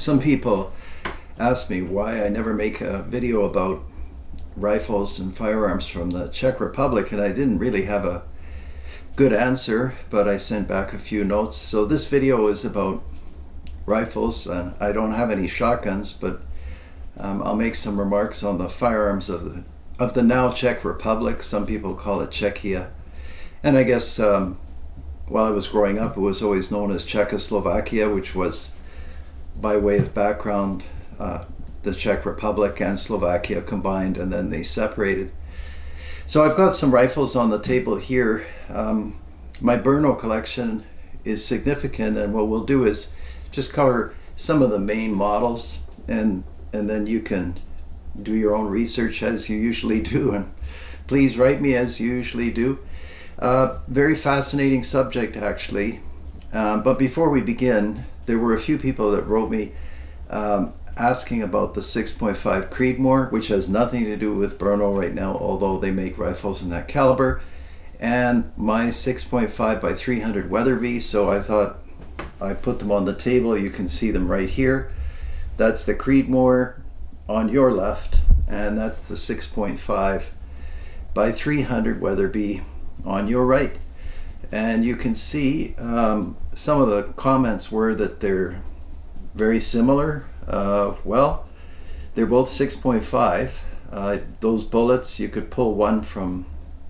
Some people ask me why I never make a video about rifles and firearms from the Czech Republic, and I didn't really have a good answer, but I sent back a few notes. So this video is about rifles. I don't have any shotguns, but I'll make some remarks on the firearms of the now Czech Republic. Some people call it Czechia. And I guess while I was growing up, it was always known as Czechoslovakia, which was, by way of background, the Czech Republic and Slovakia combined, and then they separated. So I've got some rifles on the table here. My BRNO collection is significant, and what we'll do is just cover some of the main models, and then you can do your own research as you usually do, and please write me as you usually do. Very fascinating subject, actually. But before we begin, there were a few people that wrote me asking about the 6.5 Creedmoor, which has nothing to do with BRNO right now, although they make rifles in that caliber, and my 6.5 by 300 Weatherby. So I thought I'd put them on the table. You can see them right here. That's the Creedmoor on your left, and that's the 6.5 by 300 Weatherby on your right. And you can see some of the comments were that they're very similar. Well, they're both 6.5. Those bullets, you could pull one from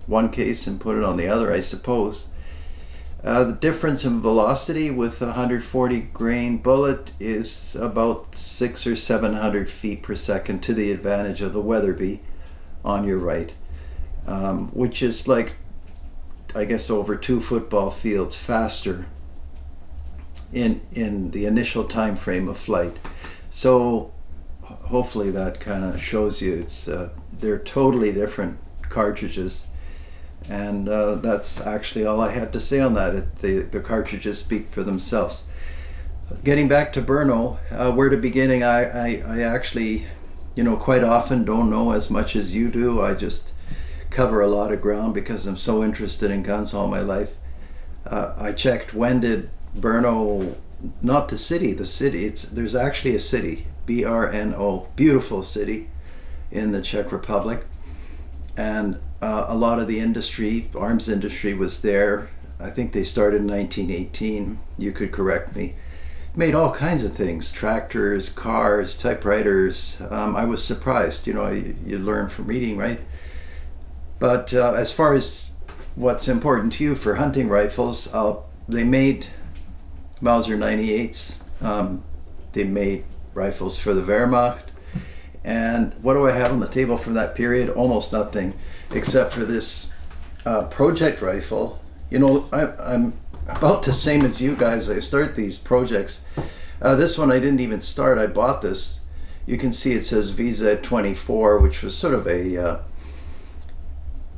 one case and put it on the other, I suppose. The difference in velocity with a 140 grain bullet is about 600 or 700 feet per second to the advantage of the Weatherby on your right, which is like, I guess, over 2 football fields faster in the initial time frame of flight. So hopefully that kind of shows you they're totally different cartridges. And that's actually all I had to say on that. The cartridges speak for themselves. Getting back to BRNO, where to begin? I actually, quite often don't know as much as you do. I just cover a lot of ground because I'm so interested in guns all my life. I checked, when did BRNO, not the city, there's actually a city, BRNO, beautiful city in the Czech Republic. And a lot of the industry, arms industry, was there. I think they started in 1918. You could correct me. Made all kinds of things: tractors, cars, typewriters. I was surprised. You learn from reading, right? But as far as what's important to you for hunting rifles, they made Mauser 98s. They made rifles for the Wehrmacht. And what do I have on the table from that period? Almost nothing, except for this project rifle. I'm about the same as you guys. I start these projects. This one I didn't even start. I bought this. You can see it says VZ24, which was sort of a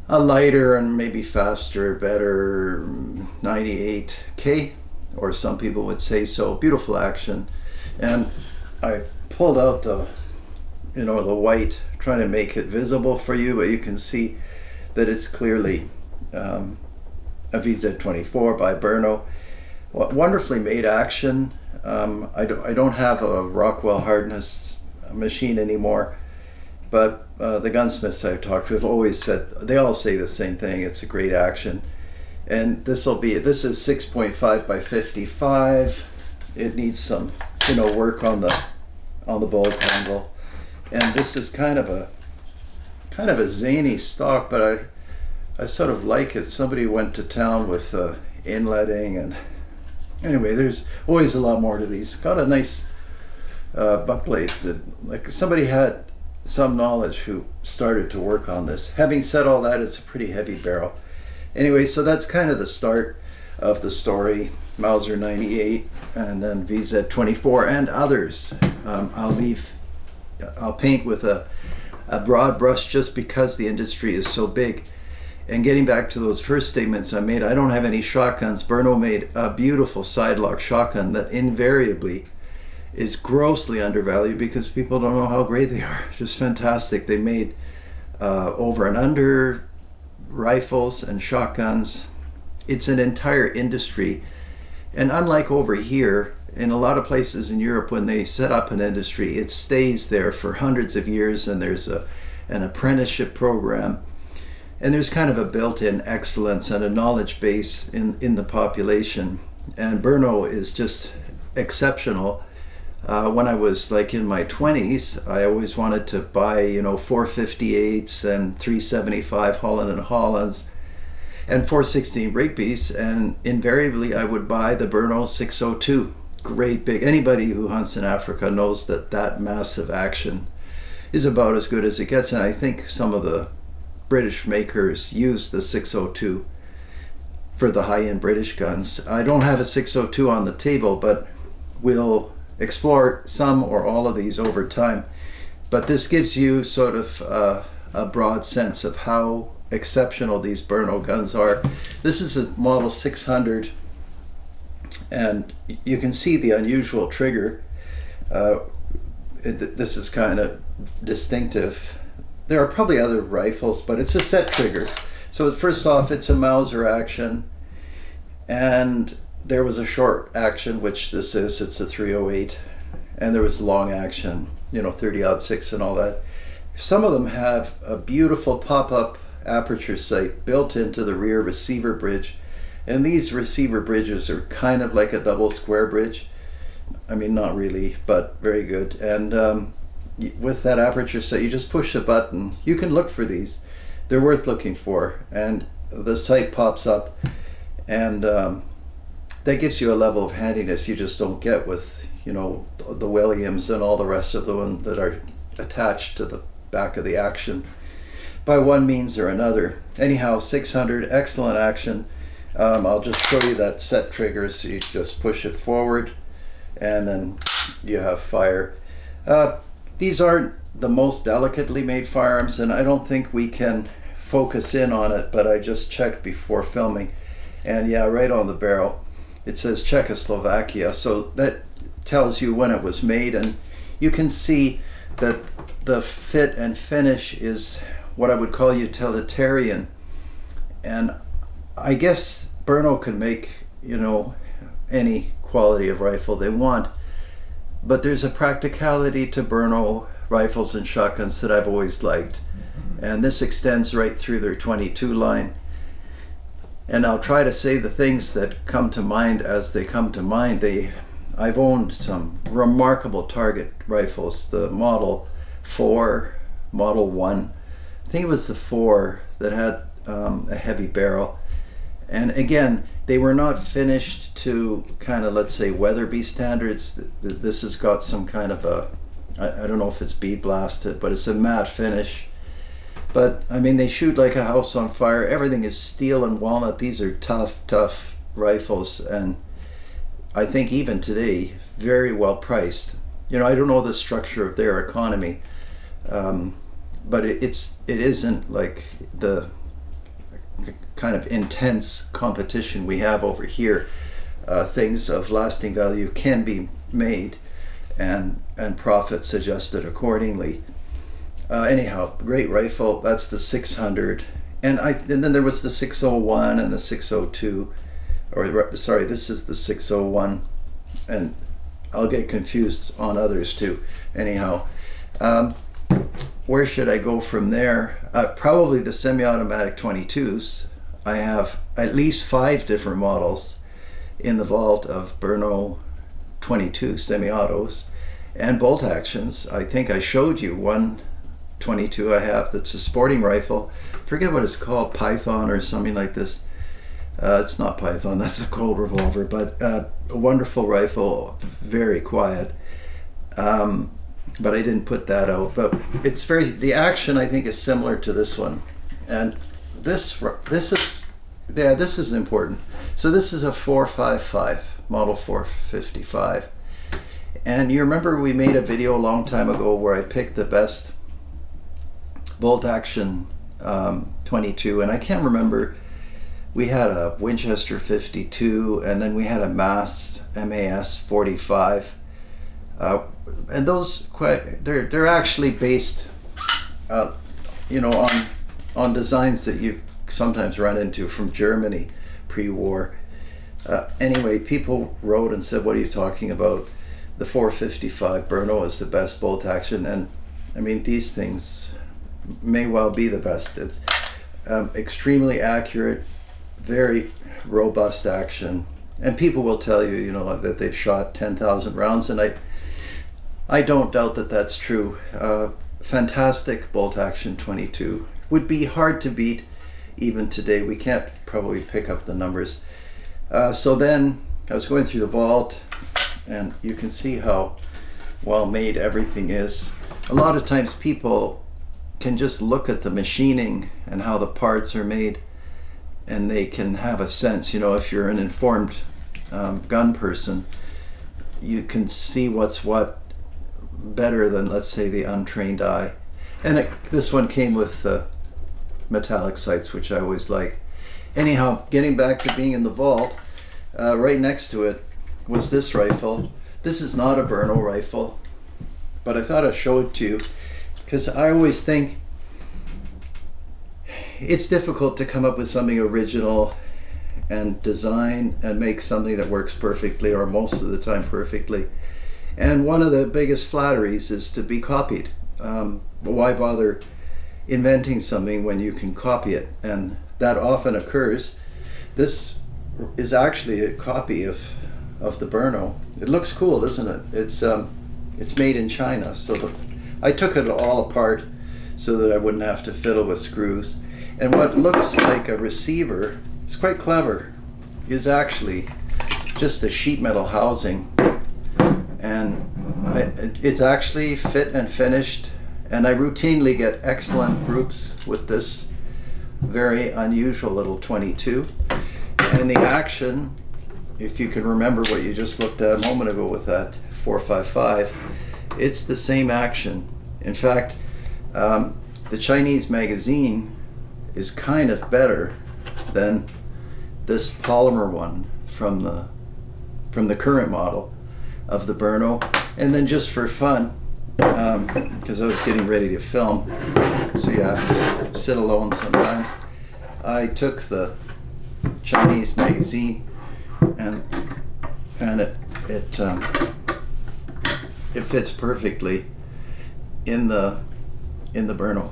lighter and maybe faster, better 98K, or some people would say so. Beautiful action. And I pulled out the white, trying to make it visible for you, but you can see that it's clearly a VZ24 by BRNO. Wonderfully made action. I don't have a Rockwell hardness machine anymore, but the gunsmiths I've talked to have always said, they all say the same thing: it's a great action. And this is 6.5 by 55. It needs some work on the bolt handle. And this is kind of a zany stock, but I sort of like it. Somebody went to town with inletting, and anyway, there's always a lot more to these. Got a nice butt blades that, like, somebody had some knowledge who started to work on this. Having said all that, it's a pretty heavy barrel. Anyway, so that's kind of the start of the story. Mauser 98, and then VZ24 and others. I'll paint with a broad brush just because the industry is so big. And getting back to those first statements I made, I don't have any shotguns. BRNO made a beautiful sidelock shotgun that invariably is grossly undervalued because people don't know how great they are. Just fantastic. They made over and under rifles and shotguns. It's an entire industry. And unlike over here, in a lot of places in Europe, when they set up an industry, it stays there for hundreds of years, and there's an apprenticeship program. And there's kind of a built-in excellence and a knowledge base in the population. And BRNO is just exceptional. When I was like in my 20s, I always wanted to buy, 458s and 375 Holland and Hollands and 416 Rigby's, and invariably I would buy the BRNO 602. Great big. Anybody who hunts in Africa knows that massive action is about as good as it gets, and I think some of the British makers use the 602 for the high-end British guns. I don't have a 602 on the table, but we'll explore some or all of these over time. But this gives you sort of a broad sense of how exceptional these BRNO guns are. This is a model 600, and you can see the unusual trigger. This is kind of distinctive. There are probably other rifles, but it's a set trigger. So first off, it's a Mauser action, and there was a short action, which this is. It's a 308, and there was long action, 30-06 and all that. Some of them have a beautiful pop-up aperture sight built into the rear receiver bridge, and these receiver bridges are kind of like a double square bridge. I mean, not really, but very good. And with that aperture sight, you just push a button. You can look for these. They're worth looking for, and the sight pops up, and that gives you a level of handiness you just don't get with the Williams and all the rest of the ones that are attached to the back of the action by one means or another. Anyhow, 600, excellent action. I'll just show you that set trigger. So you just push it forward, and then you have fire. These aren't the most delicately made firearms, and I don't think we can focus in on it, but I just checked before filming, and yeah, right on the barrel it says Czechoslovakia, so that tells you when it was made, and you can see that the fit and finish is what I would call utilitarian. And I guess BRNO can make any quality of rifle they want, but there's a practicality to BRNO rifles and shotguns that I've always liked, and this extends right through their 22 line. And I'll try to say the things that come to mind as they come to mind. I've owned some remarkable target rifles. The Model 4, Model 1, I think it was the 4 that had a heavy barrel. And again, they were not finished to kind of, let's say, Weatherby standards. This has got some kind of I don't know if it's bead blasted, but it's a matte finish. But I mean, they shoot like a house on fire. Everything is steel and walnut. These are tough rifles, and I think even today, very well priced. I don't know the structure of their economy, but it isn't like the kind of intense competition we have over here. Things of lasting value can be made, and profits adjusted accordingly. Anyhow, great rifle. That's the 600, and then there was the 601 and the 602, or sorry, this is the 601, and I'll get confused on others too. Anyhow, where should I go from there? Probably the semi-automatic 22s. I have at least 5 different models in the vault of BRNO 22 semi-autos and bolt actions. I think I showed you one 22 I have that's a sporting rifle. Forget what it's called, Python or something like this. It's not Python, that's a Colt revolver, but a wonderful rifle, very quiet. But I didn't put that out. But it's the action I think is similar to this one, and this is important. So this is a 455, model 455, and you remember we made a video a long time ago where I picked the best bolt action 22, and I can't remember. We had a Winchester 52, and then we had a MAS 45. And those they're actually based, on designs that you sometimes run into from Germany pre-war. Anyway, people wrote and said, what are you talking about? The 455 BRNO is the best bolt action. And I mean, these things may well be the best. It's extremely accurate, very robust action. And people will tell you, you know, that they've shot 10,000 rounds. And I don't doubt that that's true. Fantastic bolt action 22. Would be hard to beat even today. We can't probably pick up the numbers. So then I was going through the vault, and you can see how well made everything is. A lot of times people can just look at the machining and how the parts are made, and they can have a sense, you know, if you're an informed gun person, you can see what's what better than, let's say, the untrained eye. And this one came with metallic sights, which I always like. Anyhow, getting back to being in the vault, right next to it was this rifle. This is not a BRNO rifle, but I thought I'd show it to you because I always think it's difficult to come up with something original and design and make something that works perfectly, or most of the time perfectly. And one of the biggest flatteries is to be copied. Why bother inventing something when you can copy it? And that often occurs. This is actually a copy of the BRNO. It looks cool, doesn't it? It's made in China. So I took it all apart so that I wouldn't have to fiddle with screws. And what looks like a receiver, it's quite clever, is actually just a sheet metal housing. And it's actually fit and finished. And I routinely get excellent groups with this very unusual little 22. And the action, if you can remember what you just looked at a moment ago with that 455, it's the same action. In fact, the Chinese magazine is kind of better than this polymer one from the current model of the BRNO. And then just for fun, because I was getting ready to film, so you have to sit alone sometimes, I took the Chinese magazine and it fits perfectly in the BRNO.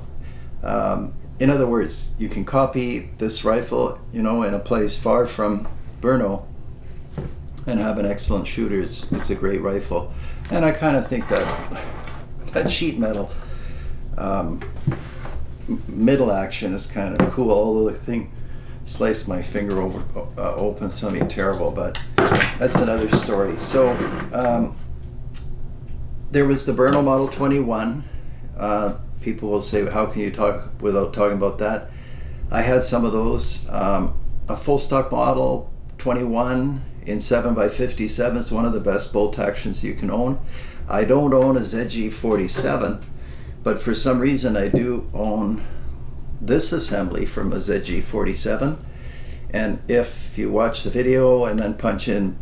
In other words, you can copy this rifle, you know, in a place far from BRNO and have an excellent shooter. It's a great rifle. And I kind of think that sheet metal middle action is kind of cool, although the thing sliced my finger open, something terrible, but that's another story. So there was the BRNO Model 21. People will say, how can you talk without talking about that? I had some of those. A full stock model 21 in 7x57 is one of the best bolt actions you can own. I don't own a ZG47, but for some reason I do own this assembly from a ZG47. And if you watch the video and then punch in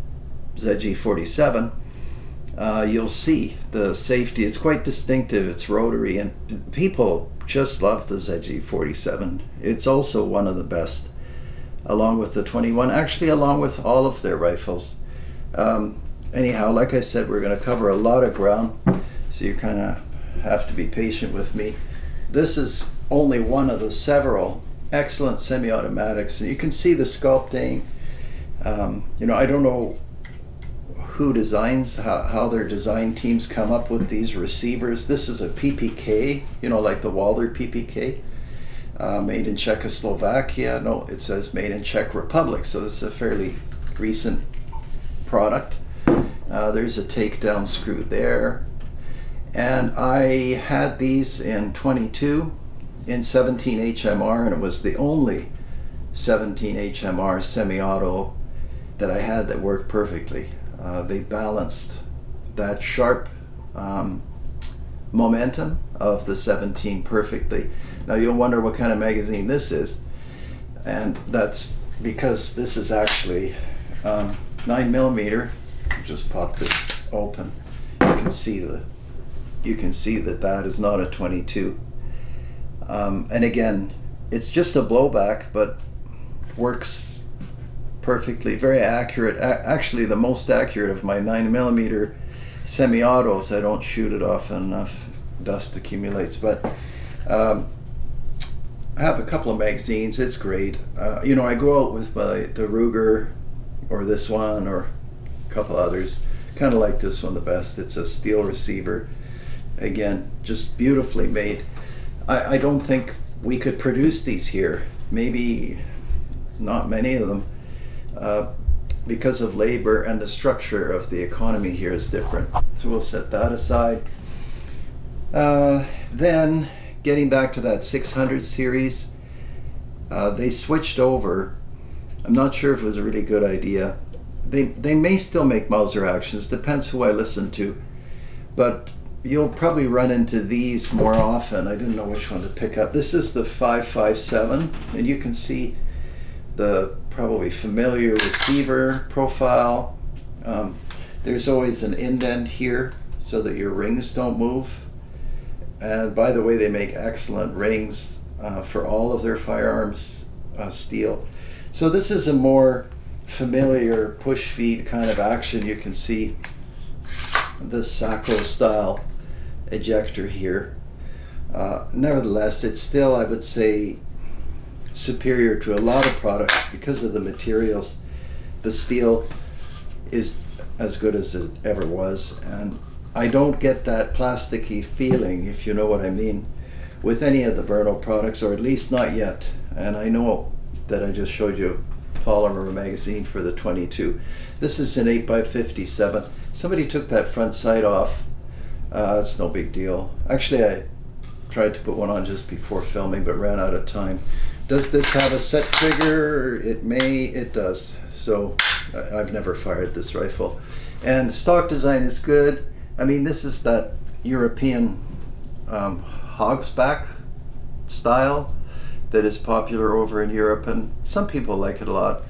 ZG47, you'll see the safety. It's quite distinctive. It's rotary, and people just love the ZG47. It's also one of the best, along with the 21, actually along with all of their rifles. Anyhow, like I said, we're going to cover a lot of ground, so you kind of have to be patient with me. This is only one of the several excellent semi-automatics, and you can see the sculpting. You know, I don't know who designs, how their design teams come up with these receivers. This is a PPK, you know, like the Walther PPK, made in Czechoslovakia. No, it says made in Czech Republic, so this is a fairly recent product. There's a takedown screw there. And I had these in 22 in 17 HMR, and it was the only 17 HMR semi-auto that I had that worked perfectly. They balanced that sharp momentum of the 17 perfectly. Now you'll wonder what kind of magazine this is, and that's because this is actually 9mm. Just pop this open. You can see that is not a 22. And again, it's just a blowback, but works perfectly, very accurate. Actually, the most accurate of my 9mm semi-autos. I don't shoot it often enough; dust accumulates. But I have a couple of magazines. It's great. I go out with the Ruger, or this one, or a couple others. Kind of like this one the best. It's a steel receiver. Again, just beautifully made. I don't think we could produce these here. Maybe not many of them, because of labor and the structure of the economy here is different. So we'll set that aside. Then getting back to that 600 series, they switched over. I'm not sure if it was a really good idea. They may still make Mauser actions, depends who I listen to, but you'll probably run into these more often. I didn't know which one to pick up. This is the 557, and you can see the probably familiar receiver profile. There's always an indent here so that your rings don't move. And by the way, they make excellent rings for all of their firearms, steel. So this is a more familiar push feed kind of action. You can see the Sacco style ejector here. Nevertheless, it's still, I would say, superior to a lot of products because of the materials. The steel is as good as it ever was, and I don't get that plasticky feeling, if you know what I mean, with any of the BRNO products, or at least not yet. And I know that I just showed you a polymer magazine for the 22. This is an 8x57. Somebody took that front sight off. It's no big deal. Actually, I tried to put one on just before filming, but ran out of time. Does this have a set trigger? It does. So I've never fired this rifle. And stock design is good. I mean, this is that European hogsback style that is popular over in Europe, and some people like it a lot.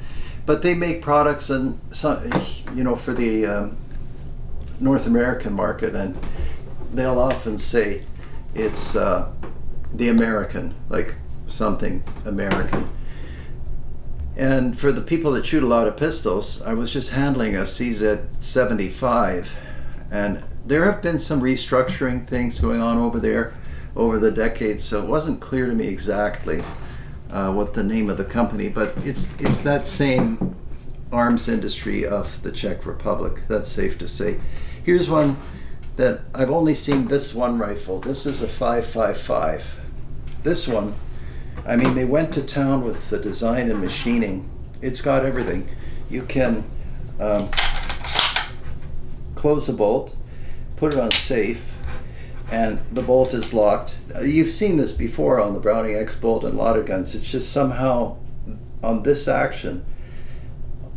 But they make products, and some, for the North American market, and they'll often say it's the American, like something American. And for the people that shoot a lot of pistols, I was just handling a CZ75, and there have been some restructuring things going on over there over the decades, so it wasn't clear to me exactly what the name of the company, but it's that same arms industry of the Czech Republic, that's safe to say. Here's one that I've only seen, this one rifle. This is a 555. This one, I mean, they went to town with the design and machining. It's got everything. You can close a bolt, put it on safe, and the bolt is locked. You've seen this before on the Browning X-Bolt and a lot of guns. It's just somehow on this action,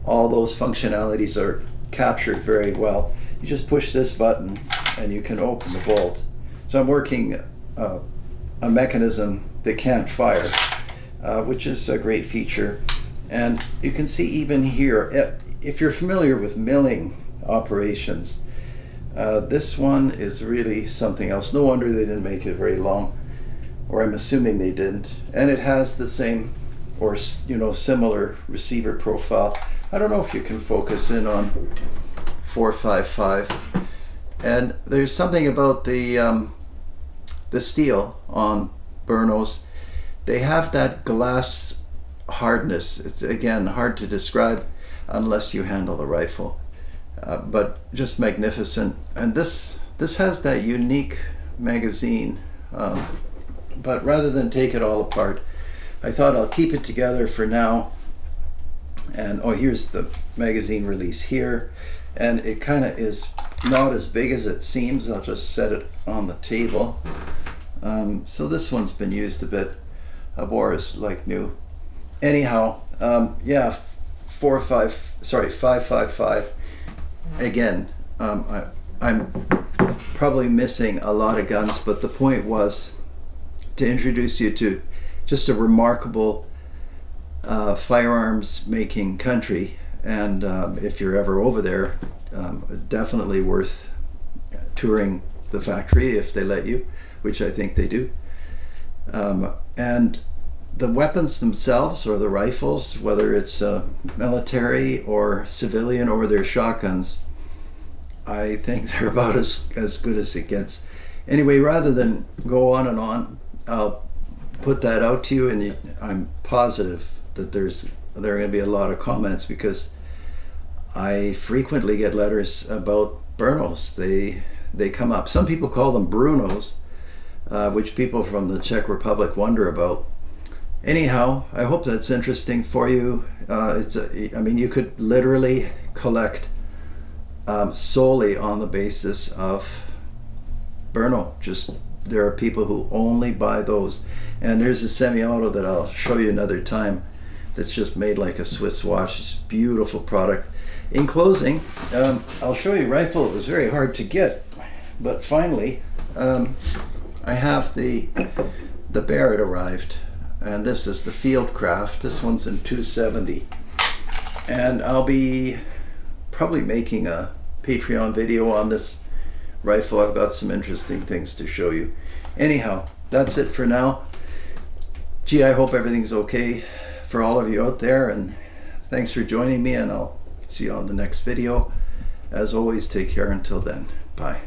all those functionalities are captured very well. You just push this button and you can open the bolt. So I'm working a mechanism that can't fire, which is a great feature. And you can see even here, if you're familiar with milling operations, this one is really something else. No wonder they didn't make it very long, or I'm assuming they didn't. And it has the same, or similar receiver profile. I don't know if you can focus in on 455. And there's something about the steel on BRNOs. They have that glass hardness. It's, again, hard to describe unless you handle the rifle. But just magnificent. And this has that unique magazine. But rather than take it all apart, I thought I'll keep it together for now. And here's the magazine release here. And it kind of is not as big as it seems. I'll just set it on the table. So this one's been used a bit. A bore is like new. Anyhow, yeah, 555. Again, I'm probably missing a lot of guns, but the point was to introduce you to just a remarkable firearms making country. And if you're ever over there, definitely worth touring the factory if they let you, which I think they do. And the weapons themselves, or the rifles, whether it's military or civilian, or their shotguns, I think they're about as good as it gets. Anyway, rather than go on and on, I'll put that out to you, and I'm positive that there are going to be a lot of comments, because I frequently get letters about BRNOs. They come up. Some people call them BRNOs, which people from the Czech Republic wonder about. Anyhow, I hope that's interesting for you. I mean, you could literally collect solely on the basis of BRNO. Just, there are people who only buy those. And there's a semi-auto that I'll show you another time that's just made like a Swiss watch. It's a beautiful product. In closing, I'll show you a rifle. It was very hard to get, but finally I have the Barrett arrived, and this is the Fieldcraft. This one's in 270, and I'll be probably making a Patreon video on this rifle. I've got some interesting things to show you. Anyhow, that's it for now. Gee, I hope everything's okay for all of you out there, and thanks for joining me, and I'll see you on the next video. As always, take care until then. Bye.